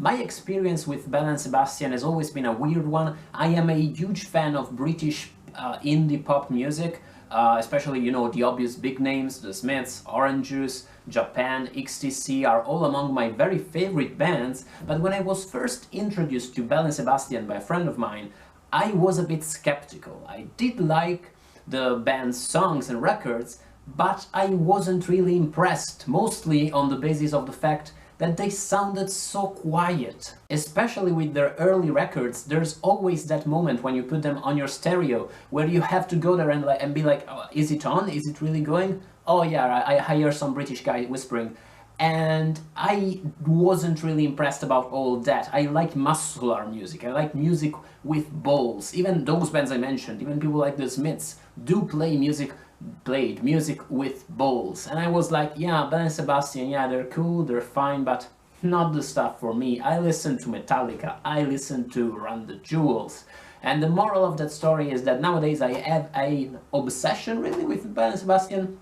My experience with Belle and Sebastian has always been a weird one. I am a huge fan of British indie pop music, especially, you know, the obvious big names, the Smiths, Orange Juice, Japan, XTC are all among my very favorite bands, but when I was first introduced to Belle and Sebastian by a friend of mine, I was a bit skeptical. I did like the band's songs and records, but I wasn't really impressed, mostly on the basis of the fact that they sounded so quiet. Especially with their early records, there's always that moment when you put them on your stereo where you have to go there and be like, oh, is it on? Is it really going? Oh yeah, I hear some British guy whispering. And I wasn't really impressed about all that. I like muscular music, I like music with balls. Even those bands I mentioned, even people like the Smiths, do played music with balls. And I was like, yeah, Belle and Sebastian, yeah, they're cool, they're fine, but not the stuff for me. I listen to Metallica, I listen to Run the Jewels. And the moral of that story is that nowadays I have an obsession really with Belle and Sebastian.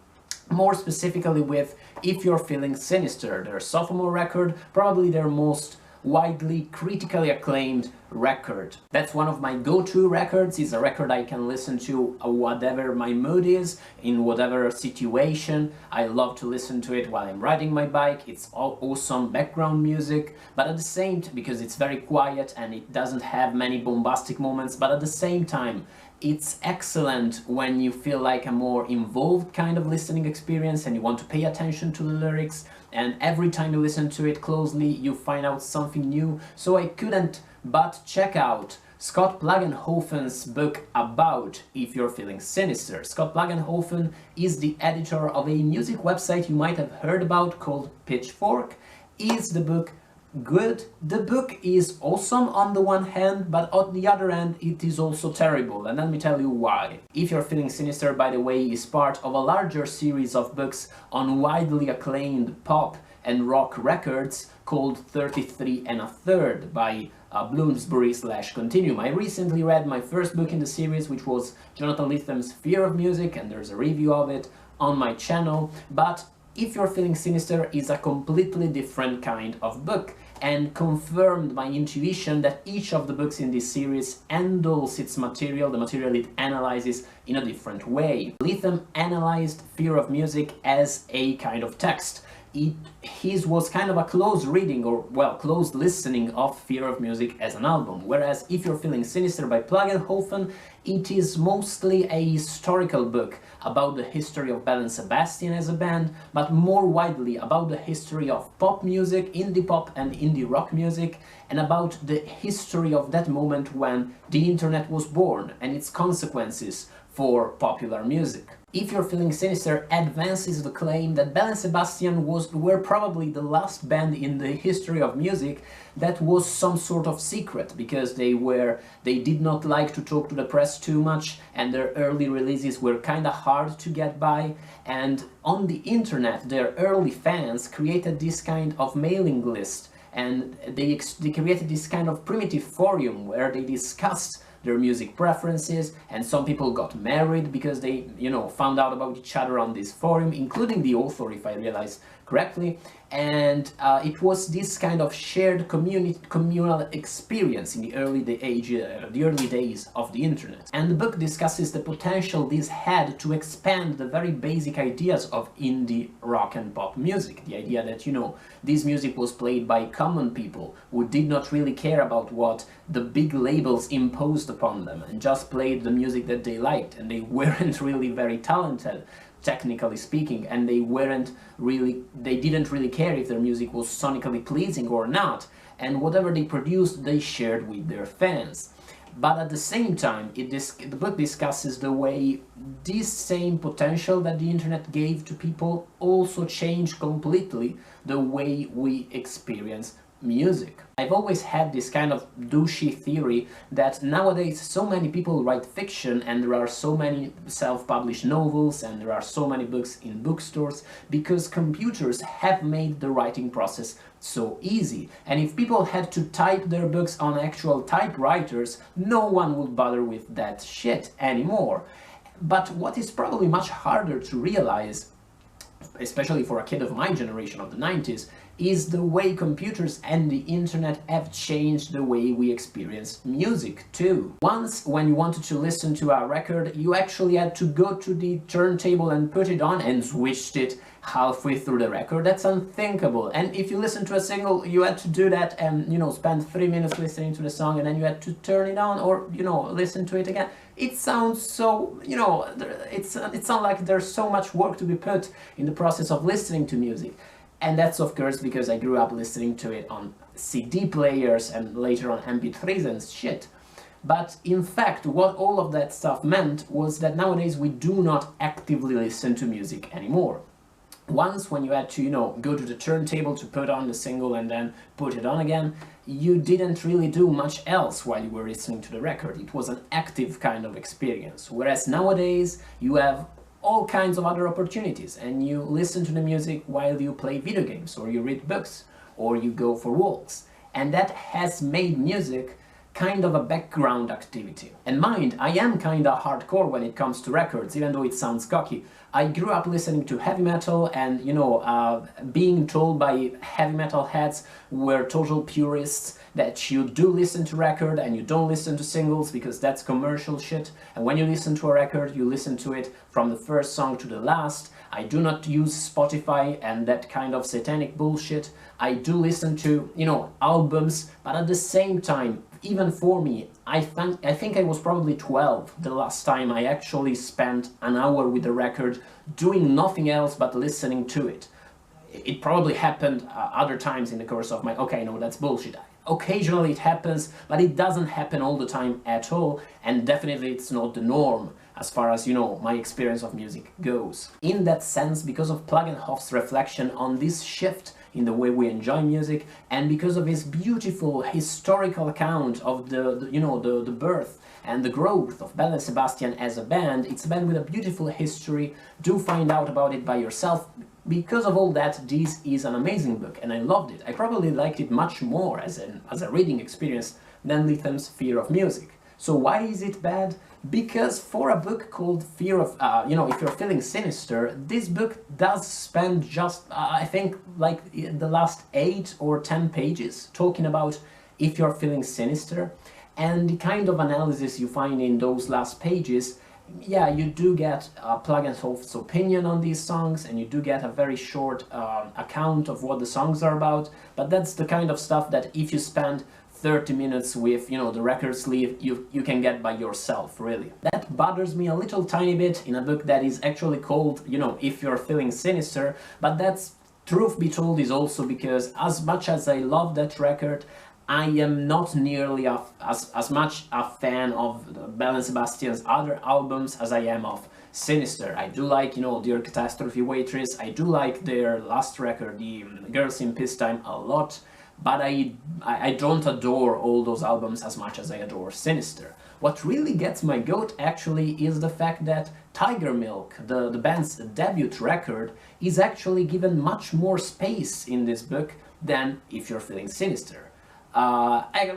More specifically with If You're Feeling Sinister, their sophomore record, probably their most widely critically acclaimed record. That's one of my go-to records. It's a record I can listen to whatever my mood is, in whatever situation. I love to listen to it while I'm riding my bike. It's all awesome background music, but at the same time, because it's very quiet and it doesn't have many bombastic moments, but at the same time it's excellent when you feel like a more involved kind of listening experience and you want to pay attention to the lyrics, and every time you listen to it closely you find out something new. So I couldn't but check out Scott Plagenhoefen's book about If You're Feeling Sinister. Scott Plagenhoefen is the editor of a music website you might have heard about called Pitchfork. Is the book good? The book is awesome on the one hand, but on the other hand it is also terrible, and let me tell you why. If You're Feeling Sinister, by the way, is part of a larger series of books on widely acclaimed pop and rock records called 33 1/3 by Bloomsbury/Continuum. I recently read my first book in the series, which was Jonathan Letham's Fear of Music, and there's a review of it on my channel, but If You're Feeling Sinister is a completely different kind of book, and confirmed my intuition that each of the books in this series handles its material, the material it analyzes, in a different way. Letham analyzed Fear of Music as a kind of text. His was kind of a close reading, or well, close listening of Fear of Music as an album, whereas If You're Feeling Sinister by Plagenhoefen, it is mostly a historical book about the history of Belle and Sebastian as a band, but more widely about the history of pop music, indie pop and indie rock music, and about the history of that moment when the internet was born and its consequences for popular music. If You're Feeling Sinister advances the claim that Belle and Sebastian were probably the last band in the history of music that was some sort of secret, because they did not like to talk to the press too much, and their early releases were kinda hard to get by, and on the internet their early fans created this kind of mailing list, and they created this kind of primitive forum where they discussed their music preferences, and some people got married because they, you know, found out about each other on this forum, including the author, if I realize correctly, and it was this kind of shared communal experience in the early days of the internet. And the book discusses the potential this had to expand the very basic ideas of indie rock and pop music. The idea that, you know, this music was played by common people who did not really care about what the big labels imposed upon them, and just played the music that they liked, and they weren't really very talented, technically speaking, and they didn't really care if their music was sonically pleasing or not, and whatever they produced they shared with their fans. But at the same time, the book discusses the way this same potential that the internet gave to people also changed completely the way we experience music. I've always had this kind of douchey theory that nowadays so many people write fiction, and there are so many self-published novels, and there are so many books in bookstores, because computers have made the writing process so easy. And if people had to type their books on actual typewriters, no one would bother with that shit anymore. But what is probably much harder to realize, especially for a kid of my generation of the 90s, is the way computers and the internet have changed the way we experience music too. Once, when you wanted to listen to a record, you actually had to go to the turntable and put it on and switched it halfway through the record. That's unthinkable. And if you listen to a single, you had to do that and, you know, spend 3 minutes listening to the song, and then you had to turn it on or, you know, listen to it again. It sounds so, you know, it sounds like there's so much work to be put in the process of listening to music. And that's of course because I grew up listening to it on CD players and later on MP3s and shit. But in fact, what all of that stuff meant was that nowadays we do not actively listen to music anymore. Once, when you had to, you know, go to the turntable to put on the single and then put it on again, you didn't really do much else while you were listening to the record. It was an active kind of experience. Whereas nowadays, you have all kinds of other opportunities and you listen to the music while you play video games, or you read books, or you go for walks. And that has made music kind of a background activity. And mind, I am kinda hardcore when it comes to records, even though it sounds cocky. I grew up listening to heavy metal and, you know, being told by heavy metal heads who were total purists that you do listen to record and you don't listen to singles because that's commercial shit. And when you listen to a record, you listen to it from the first song to the last. I do not use Spotify and that kind of satanic bullshit. I do listen to, you know, albums, but at the same time, even for me, I think I was probably 12 the last time I actually spent an hour with a record doing nothing else but listening to it. It probably happened other times in the course of my... Okay, no, that's bullshit. Occasionally it happens, but it doesn't happen all the time at all, and definitely it's not the norm as far as, you know, my experience of music goes. In that sense, because of Plagenhoef's reflection on this shift in the way we enjoy music, and because of his beautiful historical account of the birth and the growth of Belle and Sebastian as a band, it's a band with a beautiful history. Do find out about it by yourself. Because of all that, this is an amazing book, and I loved it. I probably liked it much more as a reading experience than Lytham's Fear of Music. So why is it bad? Because for a book called Fear of, if you're feeling sinister, this book does spend just, I think, like the last 8 or 10 pages talking about if you're feeling sinister. And the kind of analysis you find in those last pages, yeah, you do get Plagenhoef's opinion on these songs, and you do get a very short account of what the songs are about, but that's the kind of stuff that if you spend 30 minutes with, you know, the record sleeve, you can get by yourself, really. That bothers me a little tiny bit in a book that is actually called, you know, If You're Feeling Sinister, but that's, truth be told, is also because as much as I love that record, I am not nearly as much a fan of Belle and Sebastian's other albums as I am of Sinister. I do like, you know, Dear Catastrophe Waitress, I do like their last record, the Girls in Peacetime, a lot, but I don't adore all those albums as much as I adore Sinister. What really gets my goat actually is the fact that Tiger Milk, the band's debut record, is actually given much more space in this book than If You're Feeling Sinister.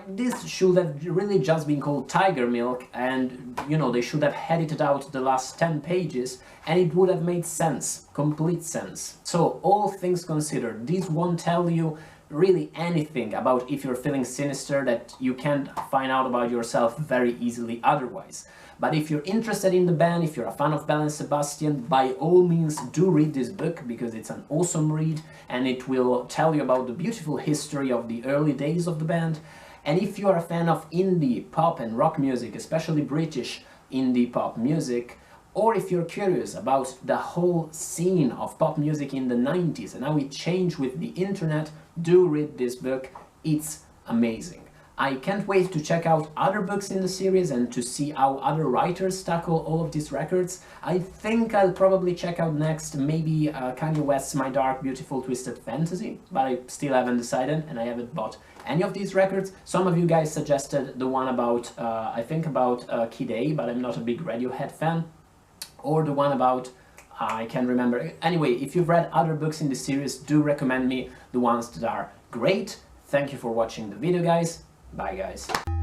This should have really just been called Tiger Milk, and, you know, they should have edited out the last 10 pages and it would have made sense, complete sense. So, all things considered, this won't tell you really anything about If You're Feeling Sinister that you can't find out about yourself very easily otherwise. But if you're interested in the band, if you're a fan of Belle and Sebastian, by all means do read this book, because it's an awesome read and it will tell you about the beautiful history of the early days of the band. And if you are a fan of indie pop and rock music, especially British indie pop music, or if you're curious about the whole scene of pop music in the 90s and how it changed with the internet, do read this book. It's amazing. I can't wait to check out other books in the series and to see how other writers tackle all of these records. I think I'll probably check out next maybe Kanye West's My Dark Beautiful Twisted Fantasy, but I still haven't decided and I haven't bought any of these records. Some of you guys suggested the one about, I think about Kid A, but I'm not a big Radiohead fan, or the one about, I can't remember. Anyway, if you've read other books in the series, do recommend me the ones that are great. Thank you for watching the video, guys. Bye, guys.